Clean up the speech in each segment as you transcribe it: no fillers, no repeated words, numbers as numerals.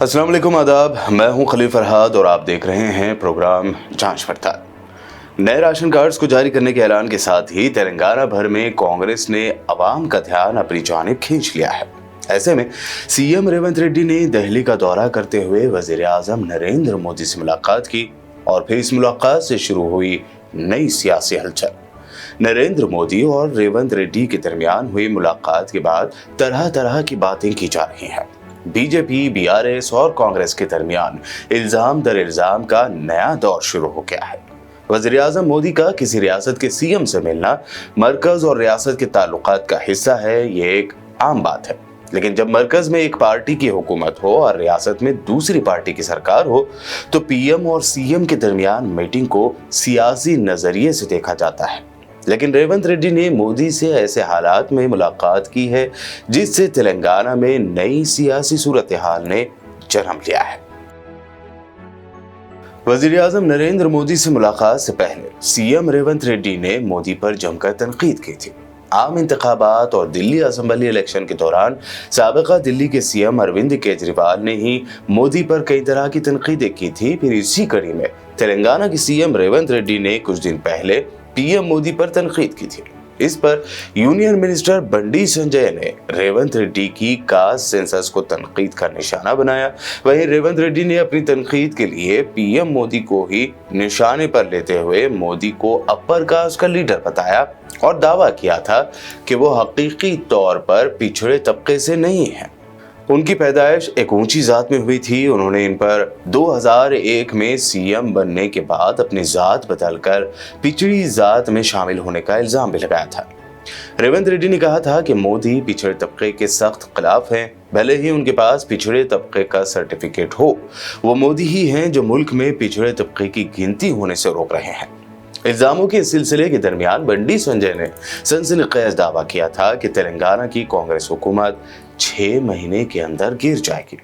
अस्सलाम वालेकुम, आदाब। मैं हूं खलील फरहाद और आप देख रहे हैं प्रोग्राम जांच पड़ताल। नए राशन कार्ड्स को जारी करने के ऐलान के साथ ही तेलंगाना भर में कांग्रेस ने अवाम का ध्यान अपनी जानिब खींच लिया है। ऐसे में सीएम रेवंत रेड्डी ने दिल्ली का दौरा करते हुए वजीर आजम नरेंद्र मोदी से मुलाकात की और फिर इस मुलाकात से शुरू हुई नई सियासी हलचल। नरेंद्र मोदी और रेवंत रेड्डी के दरमियान हुई मुलाकात के बाद तरह तरह की बातें की जा रही हैं। बीजेपी, बीआरएस और कांग्रेस के दरमियान इल्जाम दर इल्जाम का नया दौर शुरू हो गया है। वज़ीर आज़म मोदी का किसी रियासत के सीएम से मिलना मरकज और रियासत के ताल्लुकात का हिस्सा है, ये एक आम बात है। लेकिन जब मरकज में एक पार्टी की हुकूमत हो और रियासत में दूसरी पार्टी की सरकार हो तो पीएम और सीएम के दरमियान मीटिंग को सियासी नजरिए से देखा जाता है। लेकिन रेवंत रेड्डी ने मोदी से ऐसे हालात में मुलाकात की है जिससे तेलंगाना में नई सियासी सूरत हाल ने जन्म लिया है। वजीर आजम नरेंद्र मोदी से मुलाकात से पहले सीएम रेवंत रेड्डी ने मोदी पर जमकर तनकीद की थी। आम इंतखाबात और दिल्ली असेंबली इलेक्शन के दौरान साबिका दिल्ली के सीएम अरविंद केजरीवाल ने ही मोदी पर कई तरह की तनकीदें की थी। फिर इसी कड़ी में तेलंगाना के सीएम रेवंत रेड्डी ने कुछ दिन पहले पीएम मोदी पर तनकीद की थी। इस पर यूनियन मिनिस्टर बंडी संजय ने रेवंत रेड्डी की कास्ट सेंसस को तनकीद का निशाना बनाया। वहीं रेवंत रेड्डी ने अपनी तनकीद के लिए पीएम मोदी को ही निशाने पर लेते हुए मोदी को अपर कास्ट का लीडर बताया और दावा किया था कि वो हकीकी तौर पर पिछड़े तबके से नहीं है। उनकी पैदाइश एक ऊंची जात में हुई थी। उन्होंने इन पर 2001 में सीएम बनने के बाद अपनी जात बदलकर पिछड़ी जात में शामिल होने का इल्जाम भी लगाया था। रेवंत रेड्डी ने कहा था कि मोदी पिछड़े तबके के सख्त खिलाफ हैं। भले ही उनके पास पिछड़े तबके का सर्टिफिकेट हो, वो मोदी ही हैं जो मुल्क में पिछड़े तबके की गिनती होने से रोक रहे हैं। इल्जामों के सिलसिले के दरमियान बंडी संजय ने सनसनीखेज दावा किया था कि तेलंगाना की कांग्रेस हुकूमत 6 महीने के अंदर गिर जाएगी।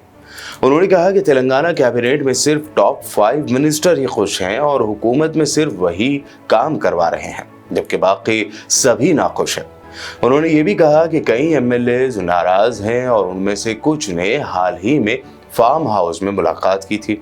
उन्होंने कहा कि तेलंगाना कैबिनेट में सिर्फ टॉप 5 मिनिस्टर ही खुश हैं और हुकूमत में सिर्फ वही काम करवा रहे हैं, जबकि बाकी सभी नाखुश हैं। उन्होंने ये भी कहा कि कई एमएलए नाराज हैं और उनमें से कुछ ने हाल ही में फार्म हाउस में मुलाकात की थी।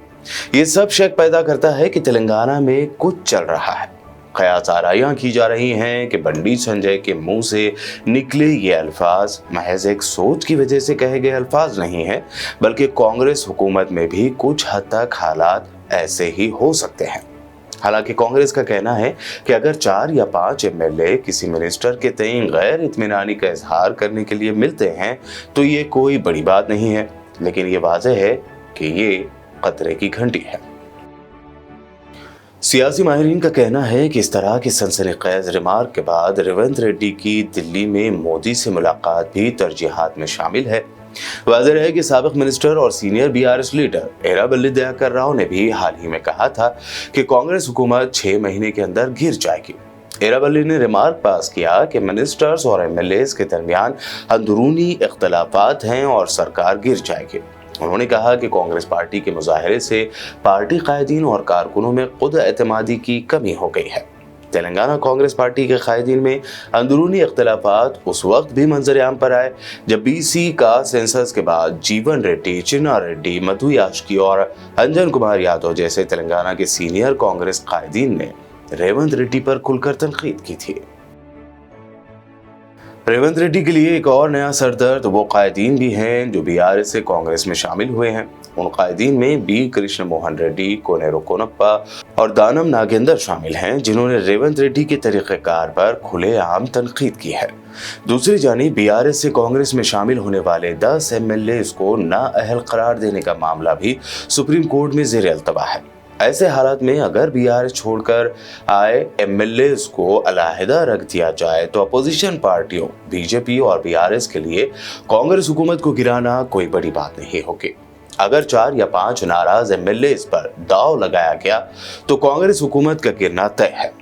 ये सब शक पैदा करता है कि तेलंगाना में कुछ चल रहा है। कयास आराइयां की जा रही हैं कि बंडी संजय के मुंह से निकले ये अल्फाज महज एक सोच की वजह से कहे गए अल्फाज नहीं हैं, बल्कि कांग्रेस हुकूमत में भी कुछ हद तक हालात ऐसे ही हो सकते हैं। हालांकि कांग्रेस का कहना है कि अगर 4 या 5 एमएलए किसी मिनिस्टर के तय गैर इत्मीनानी का इजहार करने के लिए मिलते हैं तो ये कोई बड़ी बात नहीं है, लेकिन ये वाज़ेह है कि ये खतरे की घंटी है। सियासी माहिरीन का कहना है कि इस तरह की सनसनीखेज रिमार्क के बाद रेवंत रेड्डी की दिल्ली में मोदी से मुलाकात भी तरजीहात में शामिल है। वाज़ेह है कि साबिक मिनिस्टर और senior BRS leader Errabelli Dayakar Rao ने भी हाल ही में कहा था कि कांग्रेस हुकूमत 6 महीने के अंदर गिर जाएगी। एराबल्ली ने रिमार्क पास किया कि मिनिस्टर्स और एमएलए के दरमियान अंदरूनी इख्तलाफात हैं और सरकार गिर जाएगी। उन्होंने कहा कि कांग्रेस पार्टी के मुजाहरे से पार्टी कायदीन और कारकुनों में खुद एतमादी की कमी हो गई है। तेलंगाना कांग्रेस पार्टी के कायदीन में अंदरूनी इख्तलाफात उस वक्त भी मंजर आम पर आए जब बीसी का सेंसस के बाद जीवन रेड्डी, चिन्ना रेड्डी, मधु याचकी और अंजन कुमार यादव जैसे तेलंगाना के सीनियर कांग्रेस कायदीन ने रेवंत रेड्डी पर खुलकर तनकीद की थी। रेवंत रेड्डी के लिए एक और नया सरदर्द वो कायदीन भी हैं जो बीआरएस से कांग्रेस में शामिल हुए हैं। उन कायदीन में बी कृष्ण मोहन रेड्डी, कोनेरू कोनप्पा और दानम नागेंद्र शामिल हैं जिन्होंने रेवंत रेड्डी के तरीक़ेकार पर खुलेआम तनकीद की है। दूसरी जानिब बीआरएस से कांग्रेस में शामिल होने वाले 10 एमएलए को नाअहल करार देने का मामला भी सुप्रीम कोर्ट में ज़ेर अल्तवा है। ऐसे हालात में अगर बीआरएस छोड़कर आए एमएलए को अलहदा रख दिया जाए तो अपोजिशन पार्टियों बीजेपी और बीआरएस के लिए कांग्रेस हुकूमत को गिराना कोई बड़ी बात नहीं होगी। अगर 4 या 5 नाराज एमएलए पर दाव लगाया गया तो कांग्रेस हुकूमत का गिरना तय है।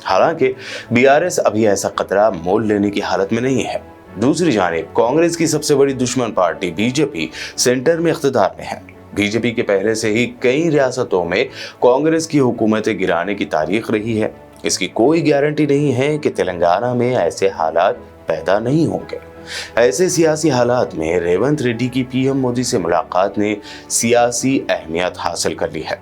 हालांकि बीआरएस अभी ऐसा खतरा मोल लेने की हालत में नहीं है। दूसरी जानिब कांग्रेस की सबसे बड़ी दुश्मन पार्टी बीजेपी सेंटर में इख्तिदार में है। बीजेपी के पहले से ही कई रियासतों में कांग्रेस की हुकूमतें गिराने की तारीख रही है। इसकी कोई गारंटी नहीं है कि तेलंगाना में ऐसे हालात पैदा नहीं होंगे। ऐसे सियासी हालात में रेवंत रेड्डी की पीएम मोदी से मुलाकात ने सियासी अहमियत हासिल कर ली है।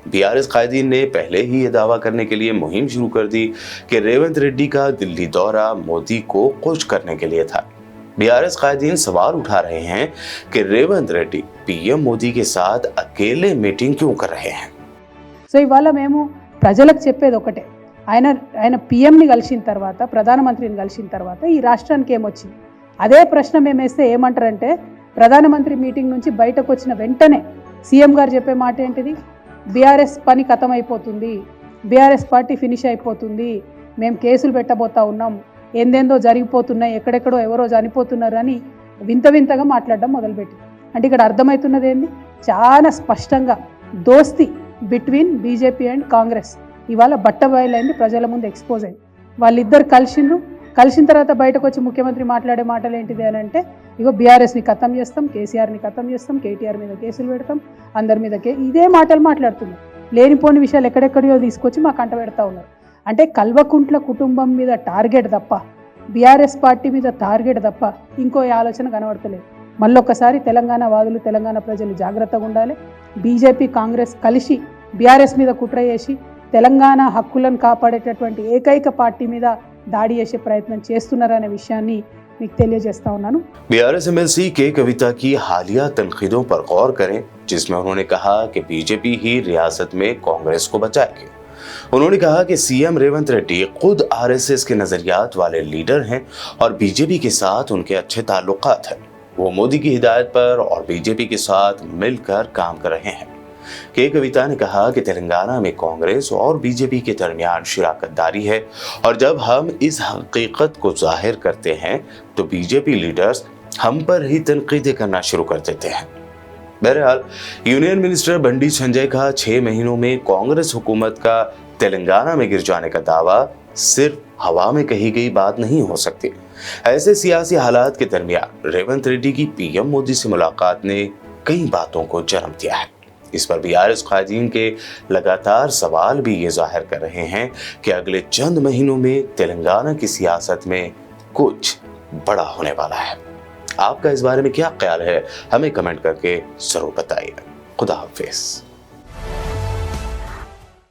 बीआरएस कायदीन ने पहले ही ये दावा करने के लिए मुहिम शुरू कर दी कि रेवंत रेड्डी का दिल्ली दौरा मोदी को खुश करने के लिए था। बीआरएस कायदीन सवाल उठा रहे हैं कि रेवंत रेड्डी पीएम मोदी के साथ अकेले मीटिंग क्यों कर रहे हैं। సో ఇవాళ మేము ప్రజలకు చెప్పేది ఒకటే, ఆయన పిఎంని కలిసిన తర్వాత, ప్రధానమంత్రిని కలిసిన తర్వాత ఈ రాష్ట్రానికి ఏమొచ్చింది అదే ప్రశ్న మేము వేస్తే ఏమంటారంటే, ప్రధానమంత్రి మీటింగ్ నుంచి బయటకు వచ్చిన వెంటనే సీఎం గారు చెప్పే మాట ఏంటిది, బీఆర్ఎస్ పని ఖతం అయిపోతుంది, బీఆర్ఎస్ పార్టీ ఫినిష్ అయిపోతుంది, మేము కేసులు పెట్టబోతా ఉన్నాం, ఏందేందో జరిగిపోతున్నాయి, ఎక్కడెక్కడో ఎవరో చనిపోతున్నారు అని వింత వింతగా మాట్లాడడం మొదలుపెట్టి. అంటే ఇక్కడ అర్థమవుతున్నది ఏంది, చాలా స్పష్టంగా దోస్తి బిట్వీన్ బీజేపీ అండ్ కాంగ్రెస్ ఇవాళ బట్టబయలైంది, ప్రజల ముందు ఎక్స్పోజ్ అయింది. వాళ్ళిద్దరు కలిసిన తర్వాత బయటకు వచ్చి ముఖ్యమంత్రి మాట్లాడే మాటలు ఏంటిది అని అంటే, ఇగో బీఆర్ఎస్ని ఖతం చేస్తాం, కేసీఆర్ని ఖతం చేస్తాం, కేటీఆర్ మీద కేసులు పెడతాం, అందరి మీద ఇదే మాటలు మాట్లాడుతున్నారు. లేనిపోని విషయాలు ఎక్కడెక్కడియో తీసుకొచ్చి మా కంట పెడతా ఉన్నారు. అంటే కల్వకుంట్ల కుటుంబం మీద టార్గెట్ తప్ప, బీఆర్ఎస్ పార్టీ మీద టార్గెట్ తప్ప ఇంకో ఆలోచన కనబడతలేదు. మళ్ళొక్కసారి తెలంగాణ వాదులు, తెలంగాణ ప్రజలు జాగ్రత్తగా ఉండాలి. బీజేపీ కాంగ్రెస్ కలిసి బీఆర్ఎస్ మీద కుట్ర చేసి తెలంగాణ హక్కులను కాపాడేటటువంటి ఏకైక పార్టీ మీద దాడి చేసే ప్రయత్నం చేస్తున్నారనే విషయాన్ని మీకు తెలియజేస్తా ఉన్నాను. बीआरएस एमएलसी के कविता की हालिया तनकीदों पर गौर करें, जिसमें उन्होंने कहा कि बीजेपी ही रियासत में कांग्रेस को बचाएगी। उन्होंने कहा कि सीएम रेवंत रेड्डी खुद आरएसएस के नजरियात वाले लीडर हैं और बीजेपी के साथ उनके अच्छे ताल्लुकात हैं। वो मोदी की हिदायत पर और बीजेपी के साथ मिलकर काम कर रहे हैं। के कविता ने कहा कि तेलंगाना में कांग्रेस और बीजेपी के दरमियान शिराकतदारी है और जब हम इस हकीकत को जाहिर करते हैं तो बीजेपी लीडर्स हम पर ही तनकीदें करना शुरू कर देते हैं। बहरहाल यूनियन मिनिस्टर बंडी संजय का 6 महीनों में कांग्रेस हुकूमत का तेलंगाना में गिर जाने का दावा सिर्फ हवा में कही गई बात नहीं हो सकती। ऐसे सियासी हालात के दरमियान रेवंत रेड्डी की पीएम मोदी से मुलाकात ने कई बातों को जन्म दिया है। इस पर बीआरएस कायदीन के लगातार सवाल भी ये जाहिर कर रहे हैं कि अगले चंद महीनों में तेलंगाना की सियासत में कुछ बड़ा होने वाला है। आपका इस बारे में क्या ख्याल है, हमें कमेंट करके जरूर बताइए। खुदा हाफिज।